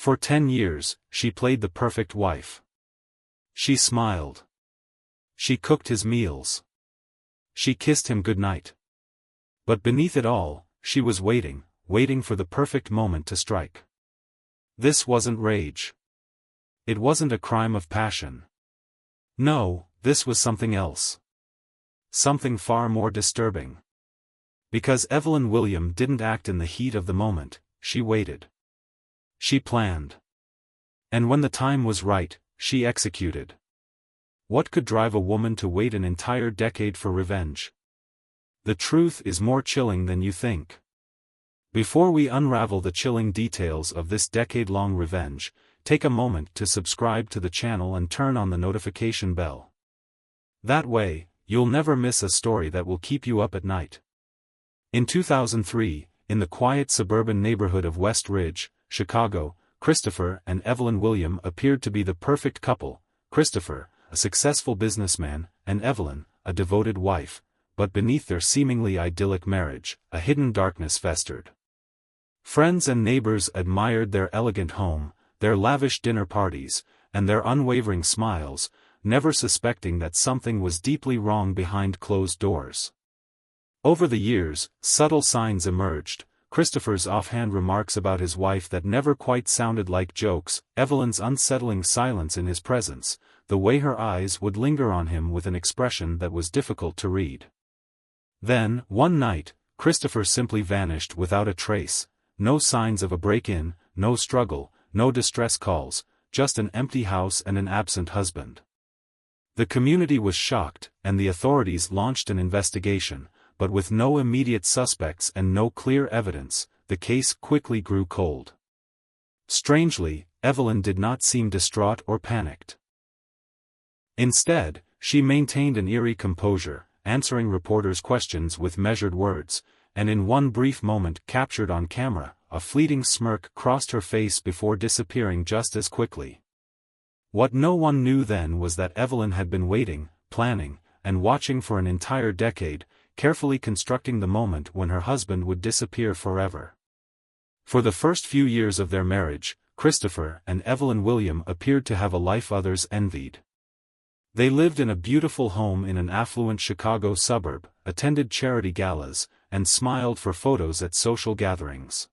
For 10 years, she played the perfect wife. She smiled. She cooked his meals. She kissed him goodnight. But beneath it all, she was waiting for the perfect moment to strike. This wasn't rage. It wasn't a crime of passion. No, this was something else. Something far more disturbing. Because Evelyn William didn't act in the heat of the moment, she waited. She planned. And when the time was right, she executed. What could drive a woman to wait an entire decade for revenge? The truth is more chilling than you think. Before we unravel the chilling details of this decade-long revenge, take a moment to subscribe to the channel and turn on the notification bell. That way, you'll never miss a story that will keep you up at night. In 2003, in the quiet suburban neighborhood of West Ridge, Chicago, Christopher and Evelyn William appeared to be the perfect couple. Christopher, a successful businessman, and Evelyn, a devoted wife, but beneath their seemingly idyllic marriage, a hidden darkness festered. Friends and neighbors admired their elegant home, their lavish dinner parties, and their unwavering smiles, never suspecting that something was deeply wrong behind closed doors. Over the years, subtle signs emerged: Christopher's offhand remarks about his wife that never quite sounded like jokes, Evelyn's unsettling silence in his presence, the way her eyes would linger on him with an expression that was difficult to read. Then, one night, Christopher simply vanished without a trace. No signs of a break-in, no struggle, no distress calls, just an empty house and an absent husband. The community was shocked, and the authorities launched an investigation, but with no immediate suspects and no clear evidence, the case quickly grew cold. Strangely, Evelyn did not seem distraught or panicked. Instead, she maintained an eerie composure, answering reporters' questions with measured words, and in one brief moment captured on camera, a fleeting smirk crossed her face before disappearing just as quickly. What no one knew then was that Evelyn had been waiting, planning, and watching for an entire decade, carefully constructing the moment when her husband would disappear forever. For the first few years of their marriage, Christopher and Evelyn William appeared to have a life others envied. They lived in a beautiful home in an affluent Chicago suburb, attended charity galas, and smiled for photos at social gatherings.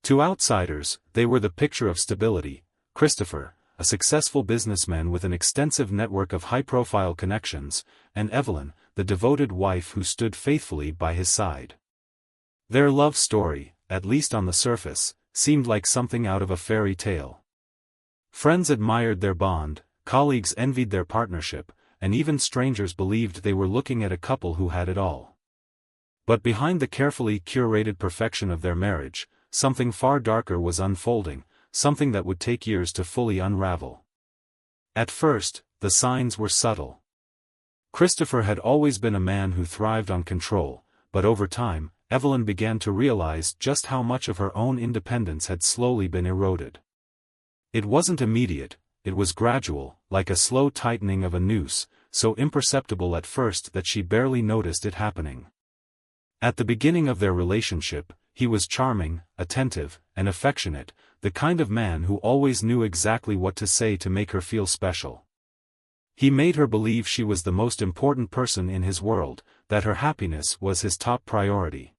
To outsiders, they were the picture of stability. Christopher, a successful businessman with an extensive network of high-profile connections, and Evelyn, the devoted wife who stood faithfully by his side. Their love story, at least on the surface, seemed like something out of a fairy tale. Friends admired their bond, colleagues envied their partnership, and even strangers believed they were looking at a couple who had it all. But behind the carefully curated perfection of their marriage, something far darker was unfolding, something that would take years to fully unravel. At first, the signs were subtle. Christopher had always been a man who thrived on control, but over time, Evelyn began to realize just how much of her own independence had slowly been eroded. It wasn't immediate, it was gradual, like a slow tightening of a noose, so imperceptible at first that she barely noticed it happening. At the beginning of their relationship, he was charming, attentive, and affectionate, the kind of man who always knew exactly what to say to make her feel special. He made her believe she was the most important person in his world, that her happiness was his top priority.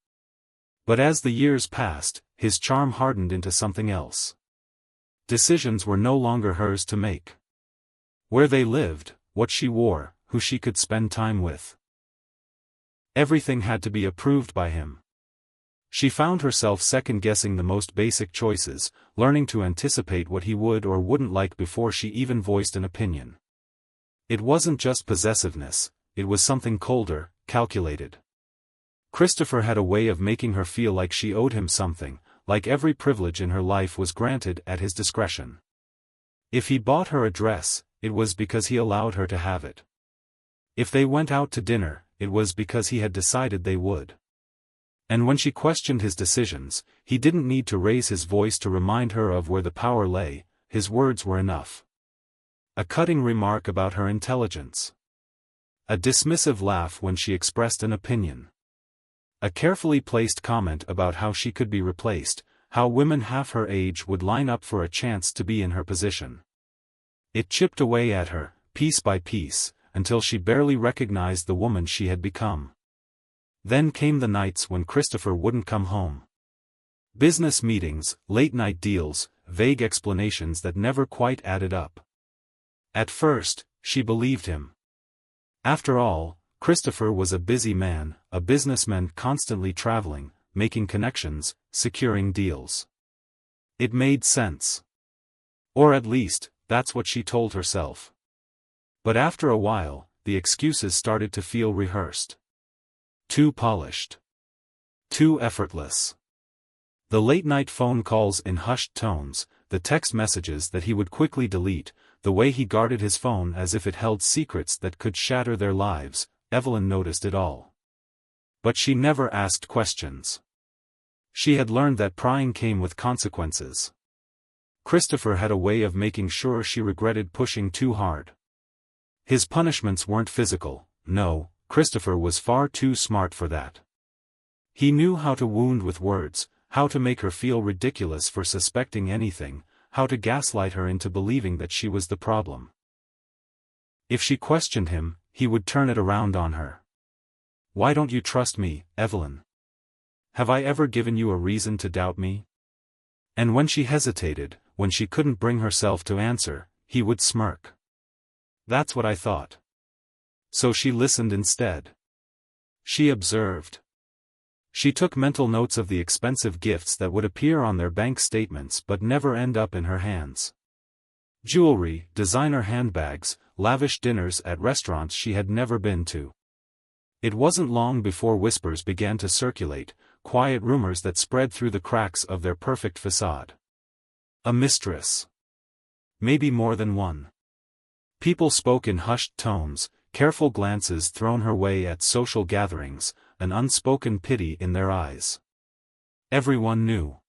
But as the years passed, his charm hardened into something else. Decisions were no longer hers to make. Where they lived, what she wore, who she could spend time with. Everything had to be approved by him. She found herself second-guessing the most basic choices, learning to anticipate what he would or wouldn't like before she even voiced an opinion. It wasn't just possessiveness, it was something colder, calculated. Christopher had a way of making her feel like she owed him something, like every privilege in her life was granted at his discretion. If he bought her a dress, it was because he allowed her to have it. If they went out to dinner, it was because he had decided they would. And when she questioned his decisions, he didn't need to raise his voice to remind her of where the power lay, his words were enough. A cutting remark about her intelligence. A dismissive laugh when she expressed an opinion. A carefully placed comment about how she could be replaced, how women half her age would line up for a chance to be in her position. It chipped away at her, piece by piece, until she barely recognized the woman she had become. Then came the nights when Christopher wouldn't come home. Business meetings, late-night deals, vague explanations that never quite added up. At first, she believed him. After all, Christopher was a busy man, a businessman constantly traveling, making connections, securing deals. It made sense. Or at least, that's what she told herself. But after a while, the excuses started to feel rehearsed. Too polished. Too effortless. The late-night phone calls in hushed tones, the text messages that he would quickly delete, the way he guarded his phone as if it held secrets that could shatter their lives, Evelyn noticed it all. But she never asked questions. She had learned that prying came with consequences. Christopher had a way of making sure she regretted pushing too hard. His punishments weren't physical, no, Christopher was far too smart for that. He knew how to wound with words, how to make her feel ridiculous for suspecting anything, how to gaslight her into believing that she was the problem. If she questioned him, he would turn it around on her. "Why don't you trust me, Evelyn? Have I ever given you a reason to doubt me?" And when she hesitated, when she couldn't bring herself to answer, he would smirk. "That's what I thought." So she listened instead. She observed. She took mental notes of the expensive gifts that would appear on their bank statements but never end up in her hands. Jewelry, designer handbags, lavish dinners at restaurants she had never been to. It wasn't long before whispers began to circulate, quiet rumors that spread through the cracks of their perfect facade. A mistress. Maybe more than one. People spoke in hushed tones, careful glances thrown her way at social gatherings, an unspoken pity in their eyes. Everyone knew.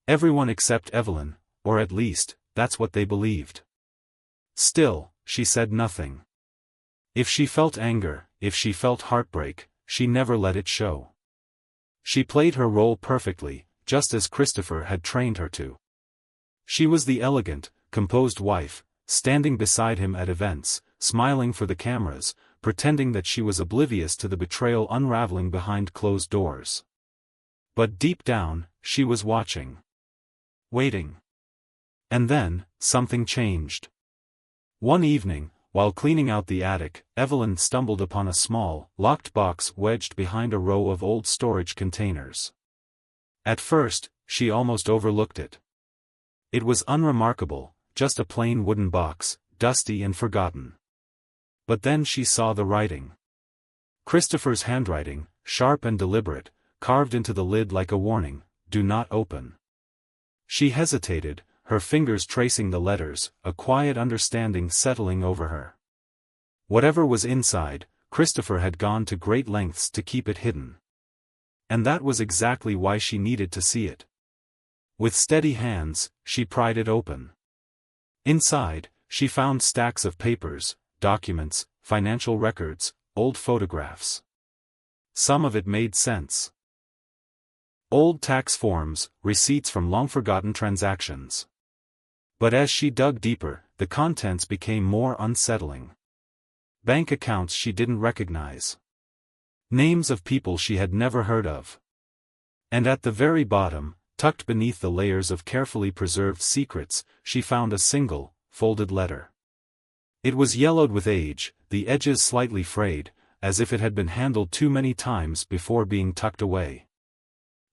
Everyone except Evelyn, or at least, that's what they believed. Still, she said nothing. If she felt anger, if she felt heartbreak, she never let it show. She played her role perfectly, just as Christopher had trained her to. She was the elegant, composed wife, standing beside him at events, smiling for the cameras, pretending that she was oblivious to the betrayal unraveling behind closed doors. But deep down, she was watching. Waiting. And then, something changed. One evening, while cleaning out the attic, Evelyn stumbled upon a small, locked box wedged behind a row of old storage containers. At first, she almost overlooked it. It was unremarkable, just a plain wooden box, dusty and forgotten. But then she saw the writing. Christopher's handwriting, sharp and deliberate, carved into the lid like a warning, "Do not open." She hesitated, her fingers tracing the letters, a quiet understanding settling over her. Whatever was inside, Christopher had gone to great lengths to keep it hidden. And that was exactly why she needed to see it. With steady hands, she pried it open. Inside, she found stacks of papers, documents, financial records, old photographs. Some of it made sense. Old tax forms, receipts from long-forgotten transactions. But as she dug deeper, the contents became more unsettling. Bank accounts she didn't recognize. Names of people she had never heard of. And at the very bottom, tucked beneath the layers of carefully preserved secrets, she found a single, folded letter. It was yellowed with age, the edges slightly frayed, as if it had been handled too many times before being tucked away.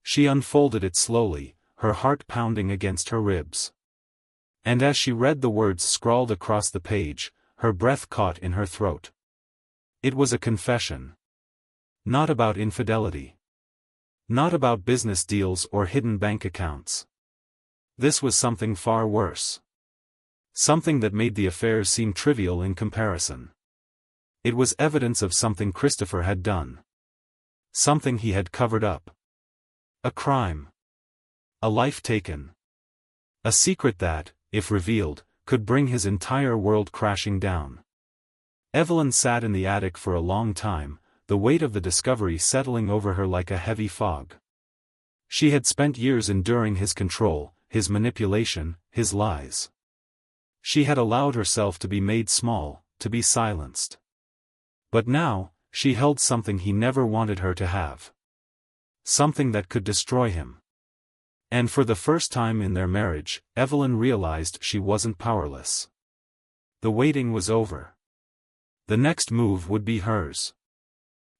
She unfolded it slowly, her heart pounding against her ribs. And as she read the words scrawled across the page, her breath caught in her throat. It was a confession. Not about infidelity. Not about business deals or hidden bank accounts. This was something far worse. Something that made the affairs seem trivial in comparison. It was evidence of something Christopher had done. Something he had covered up. A crime. A life taken. A secret that, if revealed, could bring his entire world crashing down. Evelyn sat in the attic for a long time, the weight of the discovery settling over her like a heavy fog. She had spent years enduring his control, his manipulation, his lies. She had allowed herself to be made small, to be silenced. But now, she held something he never wanted her to have. Something that could destroy him. And for the first time in their marriage, Evelyn realized she wasn't powerless. The waiting was over. The next move would be hers.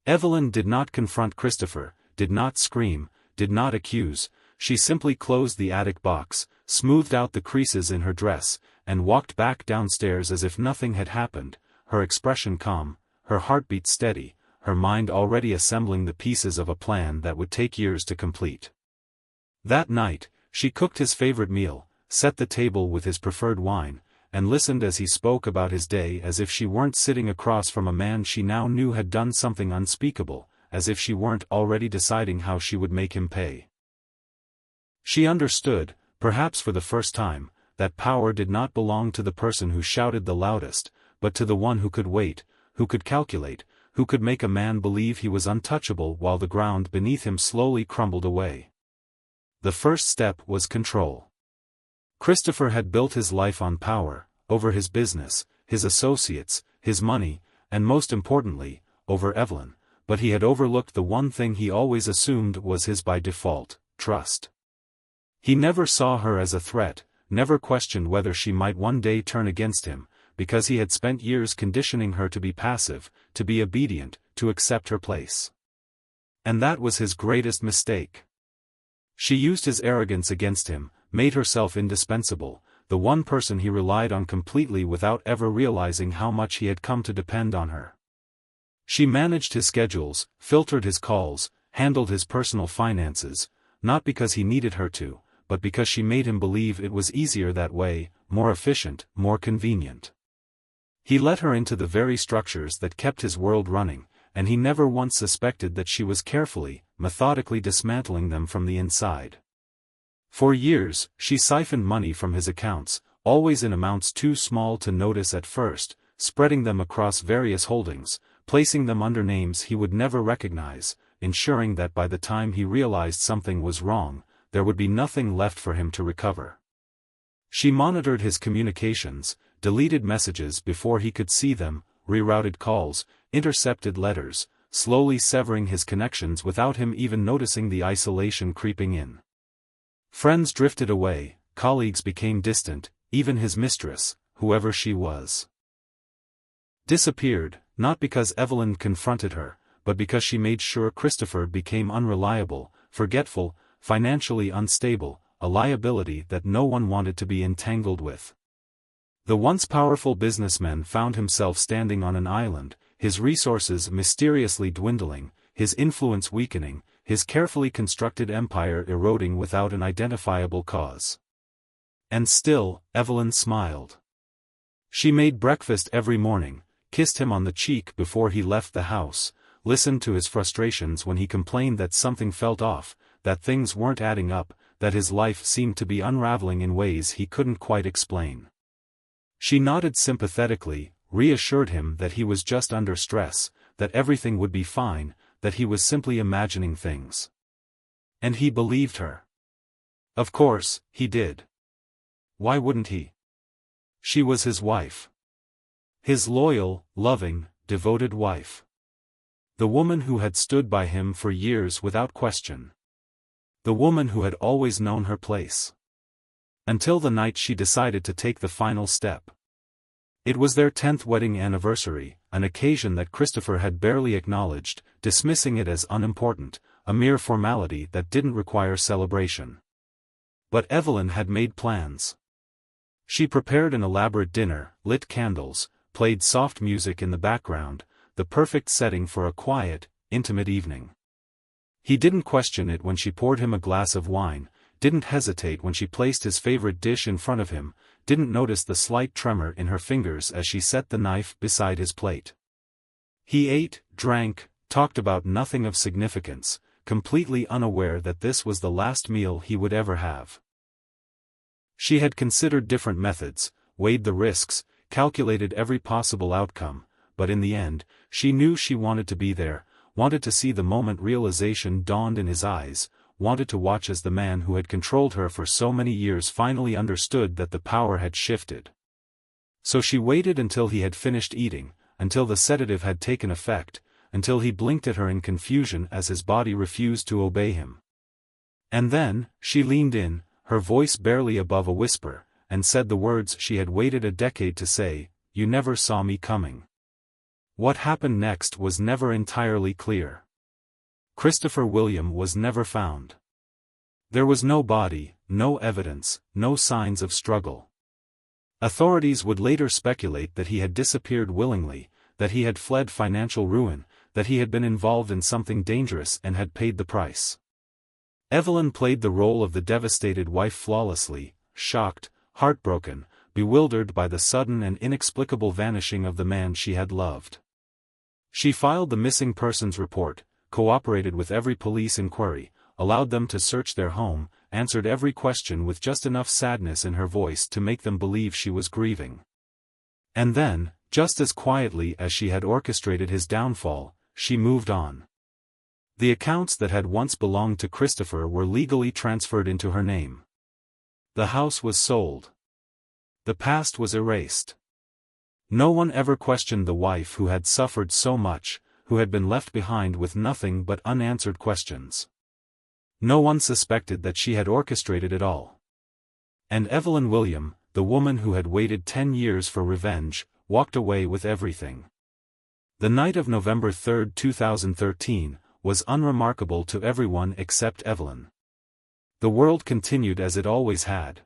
Evelyn did not confront Christopher, did not scream, did not accuse. She simply closed the attic box, smoothed out the creases in her dress, and walked back downstairs as if nothing had happened, her expression calm, her heartbeat steady, her mind already assembling the pieces of a plan that would take years to complete. That night, she cooked his favorite meal, set the table with his preferred wine, and listened as he spoke about his day as if she weren't sitting across from a man she now knew had done something unspeakable, as if she weren't already deciding how she would make him pay. She understood, perhaps for the first time, that power did not belong to the person who shouted the loudest, but to the one who could wait, who could calculate, who could make a man believe he was untouchable while the ground beneath him slowly crumbled away. The first step was control. Christopher had built his life on power, over his business, his associates, his money, and most importantly, over Evelyn, but he had overlooked the one thing he always assumed was his by default, trust. He never saw her as a threat, never questioned whether she might one day turn against him, because he had spent years conditioning her to be passive, to be obedient, to accept her place. And that was his greatest mistake. She used his arrogance against him, made herself indispensable, the one person he relied on completely without ever realizing how much he had come to depend on her. She managed his schedules, filtered his calls, handled his personal finances, not because he needed her to, but because she made him believe it was easier that way, more efficient, more convenient. He let her into the very structures that kept his world running, and he never once suspected that she was carefully, methodically dismantling them from the inside. For years, she siphoned money from his accounts, always in amounts too small to notice at first, spreading them across various holdings, placing them under names he would never recognize, ensuring that by the time he realized something was wrong, there would be nothing left for him to recover. She monitored his communications, deleted messages before he could see them, rerouted calls, intercepted letters, slowly severing his connections without him even noticing the isolation creeping in. Friends drifted away, colleagues became distant, even his mistress, whoever she was, disappeared, not because Evelyn confronted her, but because she made sure Christopher became unreliable, forgetful, financially unstable, a liability that no one wanted to be entangled with. The once powerful businessman found himself standing on an island, his resources mysteriously dwindling, his influence weakening, his carefully constructed empire eroding without an identifiable cause. And still, Evelyn smiled. She made breakfast every morning, kissed him on the cheek before he left the house, listened to his frustrations when he complained that something felt off, that things weren't adding up, that his life seemed to be unraveling in ways he couldn't quite explain. She nodded sympathetically, reassured him that he was just under stress, that everything would be fine, that he was simply imagining things. And he believed her. Of course, he did. Why wouldn't he? She was his wife. His loyal, loving, devoted wife. The woman who had stood by him for years without question. The woman who had always known her place. Until the night she decided to take the final step. It was their 10th wedding anniversary, an occasion that Christopher had barely acknowledged, dismissing it as unimportant, a mere formality that didn't require celebration. But Evelyn had made plans. She prepared an elaborate dinner, lit candles, played soft music in the background, the perfect setting for a quiet, intimate evening. He didn't question it when she poured him a glass of wine, didn't hesitate when she placed his favorite dish in front of him, didn't notice the slight tremor in her fingers as she set the knife beside his plate. He ate, drank, talked about nothing of significance, completely unaware that this was the last meal he would ever have. She had considered different methods, weighed the risks, calculated every possible outcome, but in the end, she knew she wanted to be there, wanted to see the moment realization dawned in his eyes, wanted to watch as the man who had controlled her for so many years finally understood that the power had shifted. So she waited until he had finished eating, until the sedative had taken effect, until he blinked at her in confusion as his body refused to obey him. And then, she leaned in, her voice barely above a whisper, and said the words she had waited a decade to say, "You never saw me coming." What happened next was never entirely clear. Christopher William was never found. There was no body, no evidence, no signs of struggle. Authorities would later speculate that he had disappeared willingly, that he had fled financial ruin, that he had been involved in something dangerous and had paid the price. Evelyn played the role of the devastated wife flawlessly, shocked, heartbroken, bewildered by the sudden and inexplicable vanishing of the man she had loved. She filed the missing persons report, cooperated with every police inquiry, allowed them to search their home, answered every question with just enough sadness in her voice to make them believe she was grieving. And then, just as quietly as she had orchestrated his downfall, she moved on. The accounts that had once belonged to Christopher were legally transferred into her name. The house was sold. The past was erased. No one ever questioned the wife who had suffered so much, who had been left behind with nothing but unanswered questions. No one suspected that she had orchestrated it all. And Evelyn William, the woman who had waited 10 years for revenge, walked away with everything. The night of November 3, 2013, was unremarkable to everyone except Evelyn. The world continued as it always had.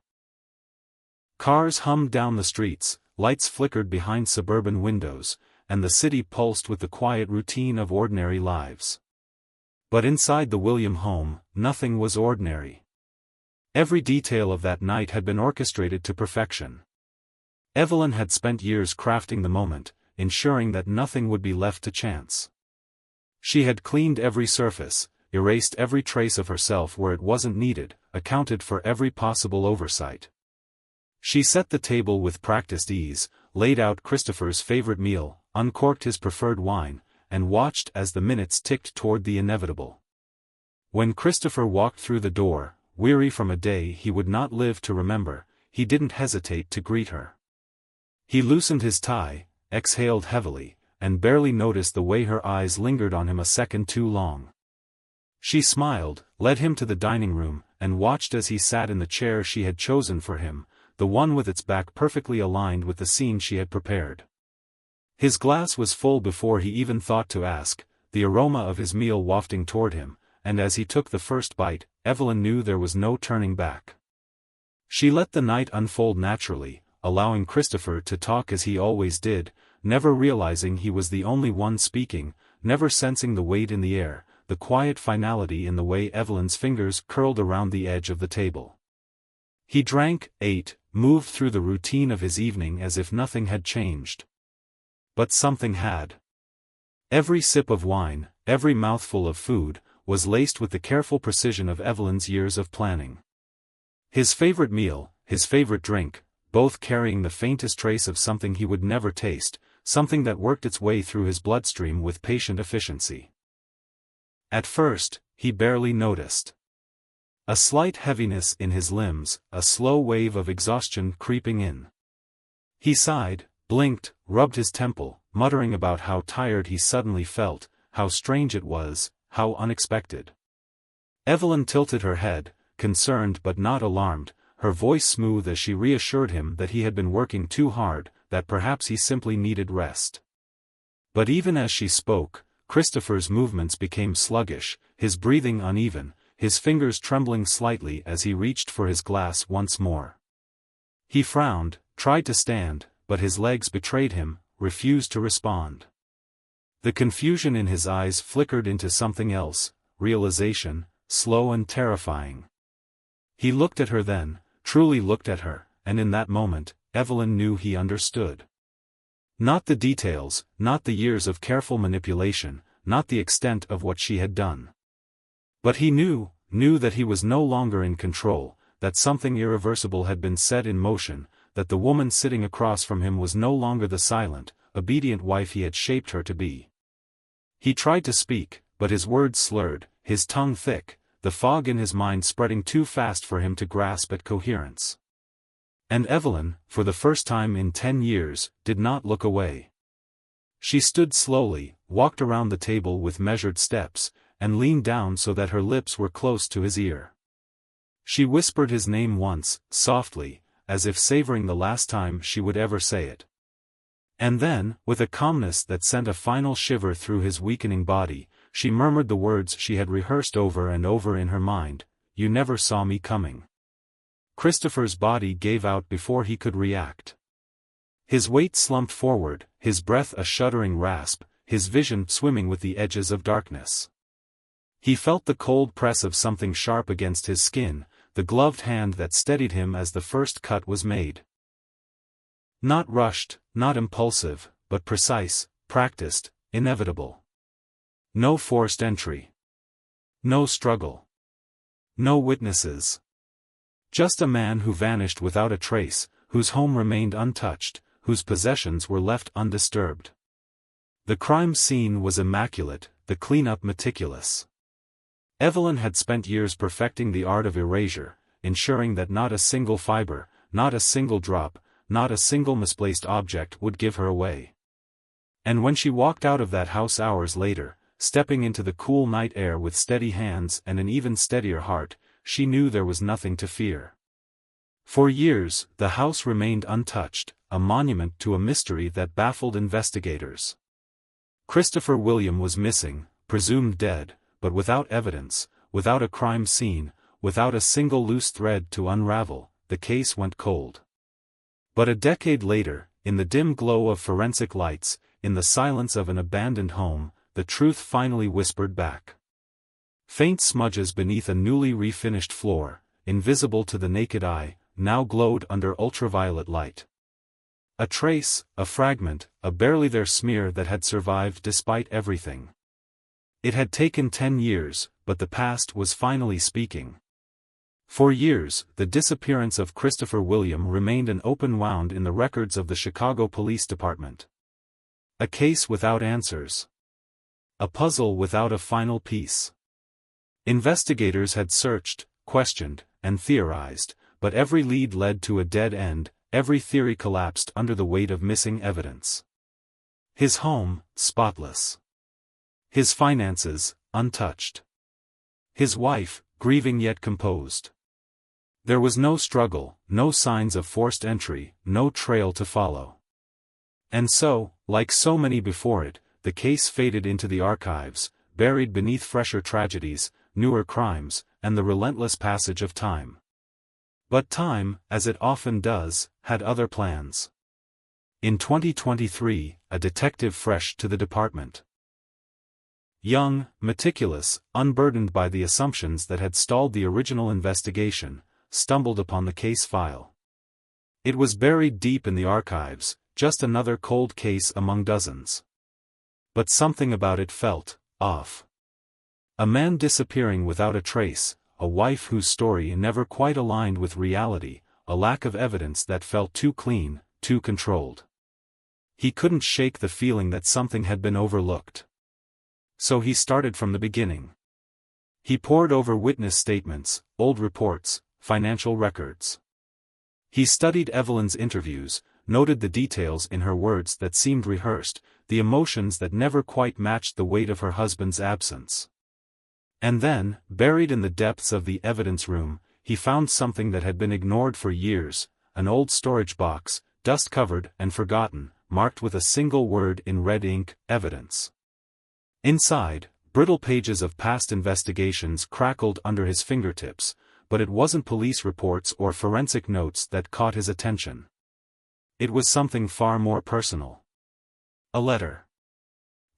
Cars hummed down the streets, lights flickered behind suburban windows, and the city pulsed with the quiet routine of ordinary lives. But inside the William home, nothing was ordinary. Every detail of that night had been orchestrated to perfection. Evelyn had spent years crafting the moment, ensuring that nothing would be left to chance. She had cleaned every surface, erased every trace of herself where it wasn't needed, accounted for every possible oversight. She set the table with practiced ease, laid out Christopher's favorite meal, uncorked his preferred wine, and watched as the minutes ticked toward the inevitable. When Christopher walked through the door, weary from a day he would not live to remember, he didn't hesitate to greet her. He loosened his tie, exhaled heavily, and barely noticed the way her eyes lingered on him a second too long. She smiled, led him to the dining room, and watched as he sat in the chair she had chosen for him, the one with its back perfectly aligned with the scene she had prepared. His glass was full before he even thought to ask, the aroma of his meal wafting toward him, and as he took the first bite, Evelyn knew there was no turning back. She let the night unfold naturally, allowing Christopher to talk as he always did, never realizing he was the only one speaking, never sensing the weight in the air, the quiet finality in the way Evelyn's fingers curled around the edge of the table. He drank, ate, moved through the routine of his evening as if nothing had changed. But something had. Every sip of wine, every mouthful of food, was laced with the careful precision of Evelyn's years of planning. His favorite meal, his favorite drink, both carrying the faintest trace of something he would never taste, something that worked its way through his bloodstream with patient efficiency. At first, he barely noticed. A slight heaviness in his limbs, a slow wave of exhaustion creeping in. He sighed, blinked, rubbed his temple, muttering about how tired he suddenly felt, how strange it was, how unexpected. Evelyn tilted her head, concerned but not alarmed, her voice smooth as she reassured him that he had been working too hard, that perhaps he simply needed rest. But even as she spoke, Christopher's movements became sluggish, his breathing uneven, his fingers trembling slightly as he reached for his glass once more. He frowned, tried to stand, but his legs betrayed him, refused to respond. The confusion in his eyes flickered into something else, realization, slow and terrifying. He looked at her then, truly looked at her, and in that moment, Evelyn knew he understood. Not the details, not the years of careful manipulation, not the extent of what she had done. But he knew that he was no longer in control, that something irreversible had been set in motion, that the woman sitting across from him was no longer the silent, obedient wife he had shaped her to be. He tried to speak, but his words slurred, his tongue thick, the fog in his mind spreading too fast for him to grasp at coherence. And Evelyn, for the first time in 10 years, did not look away. She stood slowly, walked around the table with measured steps, and leaned down so that her lips were close to his ear. She whispered his name once, softly, as if savoring the last time she would ever say it. And then, with a calmness that sent a final shiver through his weakening body, she murmured the words she had rehearsed over and over in her mind, "You never saw me coming." Christopher's body gave out before he could react. His weight slumped forward, his breath a shuddering rasp, his vision swimming with the edges of darkness. He felt the cold press of something sharp against his skin, the gloved hand that steadied him as the first cut was made. Not rushed, not impulsive, but precise, practiced, inevitable. No forced entry. No struggle. No witnesses. Just a man who vanished without a trace, whose home remained untouched, whose possessions were left undisturbed. The crime scene was immaculate, the cleanup meticulous. Evelyn had spent years perfecting the art of erasure, ensuring that not a single fiber, not a single drop, not a single misplaced object would give her away. And when she walked out of that house hours later, stepping into the cool night air with steady hands and an even steadier heart, she knew there was nothing to fear. For years, the house remained untouched, a monument to a mystery that baffled investigators. Christopher William was missing, presumed dead, but without evidence, without a crime scene, without a single loose thread to unravel, the case went cold. But a decade later, in the dim glow of forensic lights, in the silence of an abandoned home, the truth finally whispered back. Faint smudges beneath a newly refinished floor, invisible to the naked eye, now glowed under ultraviolet light. A trace, a fragment, a barely there smear that had survived despite everything. It had taken 10 years, but the past was finally speaking. For years, the disappearance of Christopher William remained an open wound in the records of the Chicago Police Department. A case without answers. A puzzle without a final piece. Investigators had searched, questioned, and theorized, but every lead led to a dead end, every theory collapsed under the weight of missing evidence. His home, spotless. His finances, untouched. His wife, grieving yet composed. There was no struggle, no signs of forced entry, no trail to follow. And so, like so many before it, the case faded into the archives, buried beneath fresher tragedies, newer crimes, and the relentless passage of time. But time, as it often does, had other plans. In 2023, a detective fresh to the department. Young, meticulous, unburdened by the assumptions that had stalled the original investigation, stumbled upon the case file. It was buried deep in the archives, just another cold case among dozens. But something about it felt off. A man disappearing without a trace, a wife whose story never quite aligned with reality, a lack of evidence that felt too clean, too controlled. He couldn't shake the feeling that something had been overlooked. So he started from the beginning. He pored over witness statements, old reports, financial records. He studied Evelyn's interviews, noted the details in her words that seemed rehearsed, the emotions that never quite matched the weight of her husband's absence. And then, buried in the depths of the evidence room, he found something that had been ignored for years, an old storage box, dust-covered and forgotten, marked with a single word in red ink, evidence. Inside, brittle pages of past investigations crackled under his fingertips, but it wasn't police reports or forensic notes that caught his attention. It was something far more personal. A letter.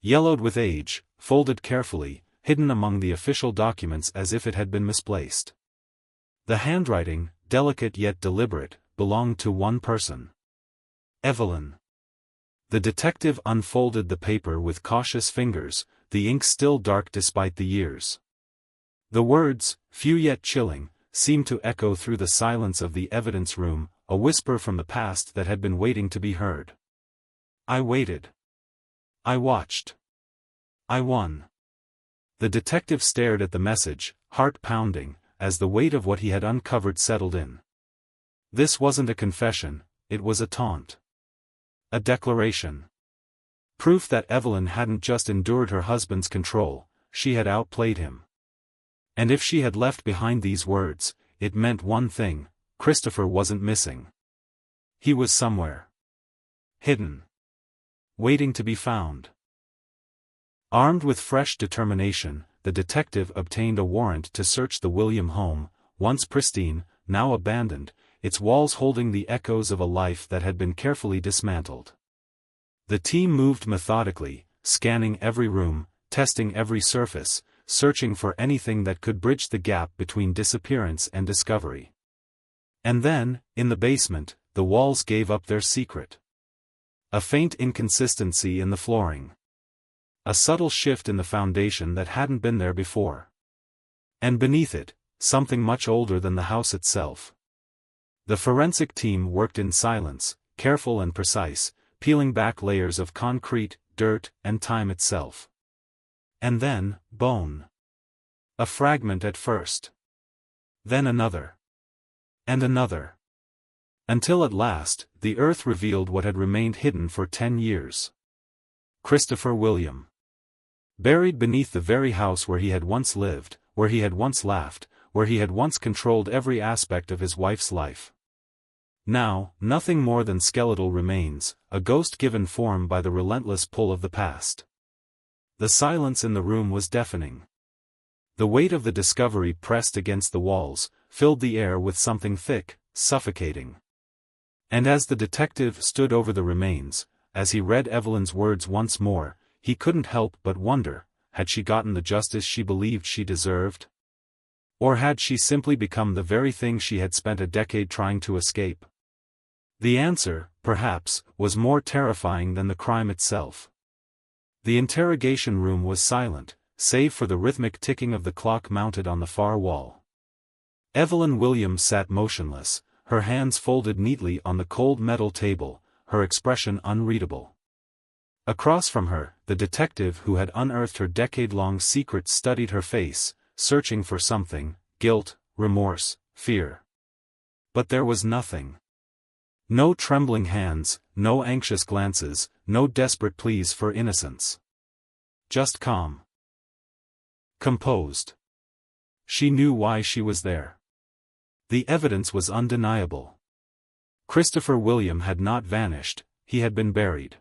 Yellowed with age, folded carefully, hidden among the official documents as if it had been misplaced. The handwriting, delicate yet deliberate, belonged to one person. Evelyn. The detective unfolded the paper with cautious fingers, the ink still dark despite the years. The words, few yet chilling, seemed to echo through the silence of the evidence room, a whisper from the past that had been waiting to be heard. I waited. I watched. I won. The detective stared at the message, heart pounding, as the weight of what he had uncovered settled in. This wasn't a confession, it was a taunt. A declaration. Proof that Evelyn hadn't just endured her husband's control, she had outplayed him. And if she had left behind these words, it meant one thing: Christopher wasn't missing. He was somewhere. Hidden. Waiting to be found. Armed with fresh determination, the detective obtained a warrant to search the William home, once pristine, now abandoned, its walls holding the echoes of a life that had been carefully dismantled. The team moved methodically, scanning every room, testing every surface, searching for anything that could bridge the gap between disappearance and discovery. And then, in the basement, the walls gave up their secret. A faint inconsistency in the flooring. A subtle shift in the foundation that hadn't been there before. And beneath it, something much older than the house itself. The forensic team worked in silence, careful and precise, peeling back layers of concrete, dirt, and time itself. And then, bone. A fragment at first. Then another. And another. Until at last, the earth revealed what had remained hidden for 10 years. Christopher William. Buried beneath the very house where he had once lived, where he had once laughed, where he had once controlled every aspect of his wife's life. Now, nothing more than skeletal remains, a ghost given form by the relentless pull of the past. The silence in the room was deafening. The weight of the discovery pressed against the walls, filled the air with something thick, suffocating. And as the detective stood over the remains, as he read Evelyn's words once more, he couldn't help but wonder, had she gotten the justice she believed she deserved? Or had she simply become the very thing she had spent a decade trying to escape? The answer, perhaps, was more terrifying than the crime itself. The interrogation room was silent, save for the rhythmic ticking of the clock mounted on the far wall. Evelyn Williams sat motionless, her hands folded neatly on the cold metal table, her expression unreadable. Across from her, the detective who had unearthed her decade-long secret studied her face, searching for something: guilt, remorse, fear. But there was nothing. No trembling hands, no anxious glances, no desperate pleas for innocence. Just calm. Composed. She knew why she was there. The evidence was undeniable. Christopher William had not vanished, he had been buried.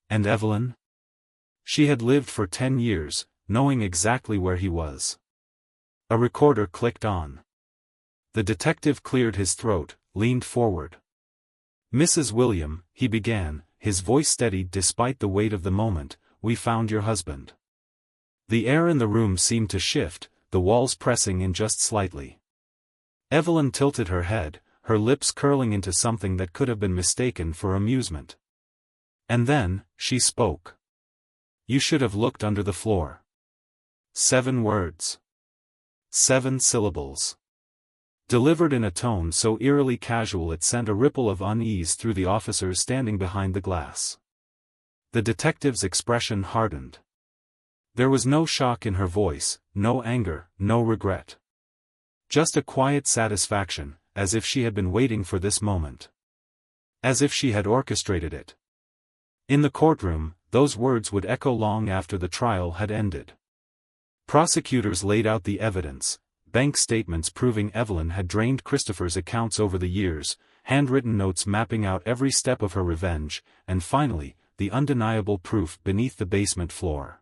And Evelyn? She had lived for 10 years, knowing exactly where he was. A recorder clicked on. The detective cleared his throat, leaned forward. "Mrs. William," he began, his voice steadied despite the weight of the moment, "we found your husband." The air in the room seemed to shift, the walls pressing in just slightly. Evelyn tilted her head, her lips curling into something that could have been mistaken for amusement. And then, she spoke. "You should have looked under the floor." 7 words. 7 syllables. Delivered in a tone so eerily casual it sent a ripple of unease through the officers standing behind the glass. The detective's expression hardened. There was no shock in her voice, no anger, no regret. Just a quiet satisfaction, as if she had been waiting for this moment. As if she had orchestrated it. In the courtroom, those words would echo long after the trial had ended. Prosecutors laid out the evidence, bank statements proving Evelyn had drained Christopher's accounts over the years, handwritten notes mapping out every step of her revenge, and finally, the undeniable proof beneath the basement floor.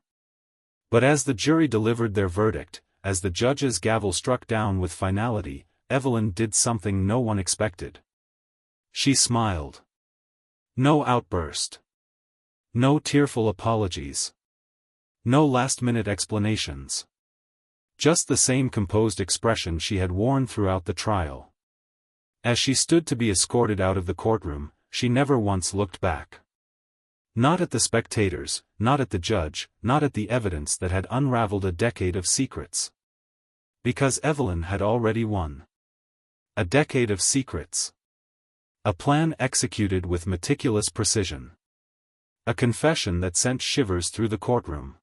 But as the jury delivered their verdict, as the judge's gavel struck down with finality, Evelyn did something no one expected. She smiled. No outburst. No tearful apologies. No last-minute explanations. Just the same composed expression she had worn throughout the trial. As she stood to be escorted out of the courtroom, she never once looked back. Not at the spectators, not at the judge, not at the evidence that had unraveled a decade of secrets. Because Evelyn had already won. A decade of secrets. A plan executed with meticulous precision. A confession that sent shivers through the courtroom.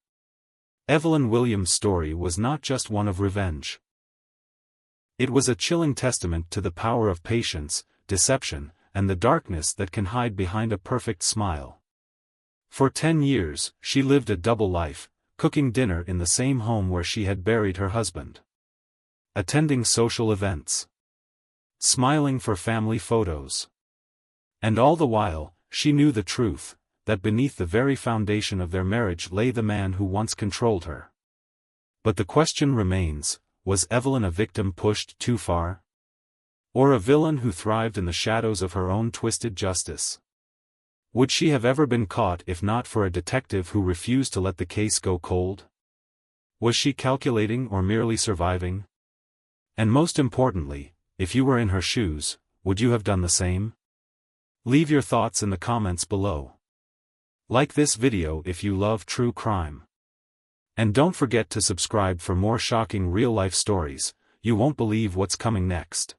Evelyn Williams' story was not just one of revenge. It was a chilling testament to the power of patience, deception, and the darkness that can hide behind a perfect smile. For 10 years, she lived a double life, cooking dinner in the same home where she had buried her husband, attending social events, smiling for family photos. And all the while, she knew the truth, that beneath the very foundation of their marriage lay the man who once controlled her. But the question remains, was Evelyn a victim pushed too far? Or a villain who thrived in the shadows of her own twisted justice? Would she have ever been caught if not for a detective who refused to let the case go cold? Was she calculating or merely surviving? And most importantly, if you were in her shoes, would you have done the same? Leave your thoughts in the comments below. Like this video if you love true crime. And don't forget to subscribe for more shocking real-life stories. You won't believe what's coming next.